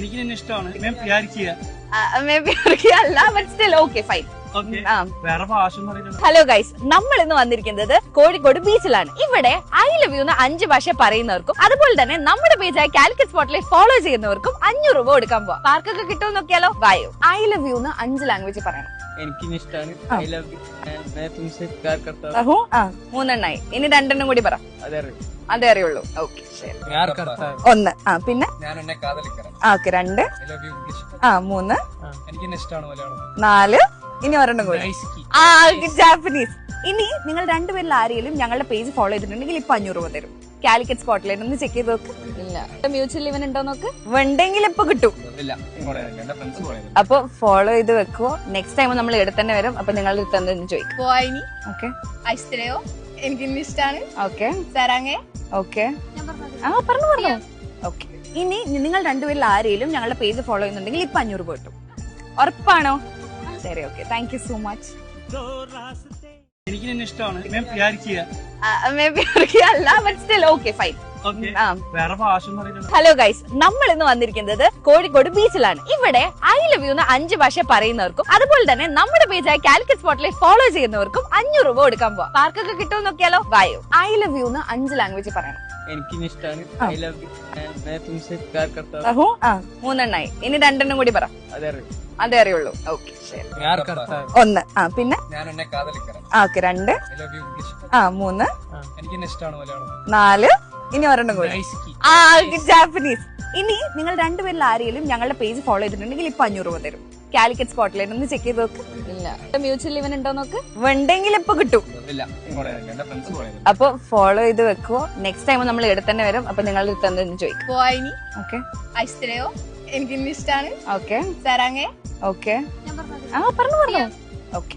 എനിക്ക് നിന്നെ ഇഷ്ടമാണ്. मैं प्यार किया. मैं प्यार किया അല്ല, but still okay fine. വേറെ ഭാഷ ഒന്നും അറിയില്ല. ഹലോ ഗൈസ്, നമ്മൾ ഇന്ന് വന്നിരിക്കുന്നത് കോഴിക്കോട് ബീച്ചിലാണ്. ഇവിടെ ഐ ലവ് യു എന്ന് 5 ഭാഷ പറയുന്നവർക്കും അതുപോലെ തന്നെ നമ്മുടെ പേജായ കാലിക്കറ്റ് സ്പോട്ടിലെ ഫോളോ ചെയ്യുന്നവർക്കും 500 രൂപ കൊടുക്കാൻ പോവാം. പാർക്കൊക്കെ കിട്ടുമെന്ന് നോക്കിയാലോ? വായോ. ഐ ലവ് യു എന്ന് 5 ലാംഗ്വേജ് പറയണം. എനിക്ക് ഇഷ്ടമാണ്. I love U. मैं तुमसे प्यार करता हूं. 3 ഇനി 2 കൂടി പറ. അതേ അറിയുള്ളൂ. ഓക്കെ ശരി. प्यार करता हूं. 1 പിന്നെ ഞാൻ എന്നെ കാതലിക്കണം. Okay 2 I love you English. 3 എനിക്ക് ഇഷ്ടമാണ് മലയാളം. 4 ഇനി 1 കൂടി. ജാപ്പനീസ്. ഇനി നിങ്ങൾ 2 പേരിൽ ആരെങ്കിലും ഞങ്ങളുടെ പേജ് ഫോളോ ചെയ്തിട്ടുണ്ടെങ്കിൽ ഇപ്പൊ 500 രൂപ തരും. കാലിക്കറ്റ് സ്പോട്ടിലേക്ക് ഒന്ന് ചെക്ക് ചെയ്ത് നോക്ക്. ഇല്ല, മ്യൂച്വൽ ഇവൻ ഉണ്ടോ നോക്ക്. ഉണ്ടെങ്കിൽ ഇപ്പൊ കിട്ടും. അപ്പൊ ഫോളോ ചെയ്ത് വെക്കുവോ. നെക്സ്റ്റ് ടൈം നമ്മൾ ഇവിടെ തന്നെ വരും. അപ്പൊ നിങ്ങൾ തന്നെ ചോദിക്കും. ഓക്കെ എനിക്ക് ഇഷ്ടമാണ്. ഓക്കെ തരാങ്ങേ. ഓക്കെ പറഞ്ഞു. ഓക്കെ ഇനി നിങ്ങൾ 2 പേരിൽ ആരെങ്കിലും ഞങ്ങളുടെ പേജ് ഫോളോ ചെയ്യുന്നുണ്ടെങ്കിൽ ഇപ്പൊ 500 രൂപ കിട്ടും. ഉറപ്പാണോ? ശരി, okay. Thank you so much. എനിക്ക് നിന്നെ ഇഷ്ടമാണ്. मैं प्यार किया. मैं प्यार किया അല്ല, but still okay fine. വേറെ ഭാഷ ഒന്നും അറിയില്ല. ഹലോ ഗൈസ്, നമ്മൾ ഇന്ന് വന്നിരിക്കുന്നത് കോഴിക്കോട് ബീച്ചിലാണ്. ഇവിടെ ഐ ലവ് യു എന്ന് 5 ഭാഷ പറയുന്നവർക്കും അതുപോലെ തന്നെ നമ്മുടെ പേജായ കാലിക്കറ്റ് സ്പോട്ടിലെ ഫോളോ ചെയ്യുന്നവർക്കും 500 രൂപ കൊടുക്കാൻ പോവാം. പാർക്കൊക്കെ കിട്ടുമെന്ന് നോക്കിയാലോ? വായോ. ഐ ലവ് യു എന്ന് 5 ലാംഗ്വേജ് പറയണം. എനിക്ക് ഇഷ്ടമാണ്. I love U. मैं तुमसे प्यार करता हूं. 3 ഇനി 2 കൂടി പറ. അതേ അറിയുള്ളൂ. ഓക്കെ ശരി. 1 പിന്നെ ഞാൻ എന്നെ കാതലിക്കണം. Okay 2 I love you English. 3 എനിക്ക് ഇഷ്ടമാണ് മലയാളം. 4 ഇനി 1 കൂടി. ജാപ്പനീസ്. ഇനി നിങ്ങൾ 2 പേരിൽ ആരെങ്കിലും ഞങ്ങളുടെ പേജ് ഫോളോ ചെയ്തിട്ടുണ്ടെങ്കിൽ ഇപ്പൊ 500 രൂപ തരും. കാലിക്കറ്റ് സ്പോട്ടിലേക്ക് ഒന്ന് ചെക്ക് ചെയ്ത് നോക്ക്. ഇല്ല, മ്യൂച്വൽ ഇവൻ ഉണ്ടോ നോക്ക്. ഉണ്ടെങ്കിൽ ഇപ്പൊ കിട്ടും. അപ്പൊ ഫോളോ ചെയ്ത് വെക്കുവോ. നെക്സ്റ്റ് ടൈം നമ്മൾ ഇവിടെ തന്നെ വരും. അപ്പൊ നിങ്ങൾ തന്നെ ചോദിക്കും. ഓക്കെ എനിക്ക് ഇഷ്ടമാണ്. ഓക്കെ തരാങ്ങേ. ഓക്കെ പറഞ്ഞു. ഓക്കെ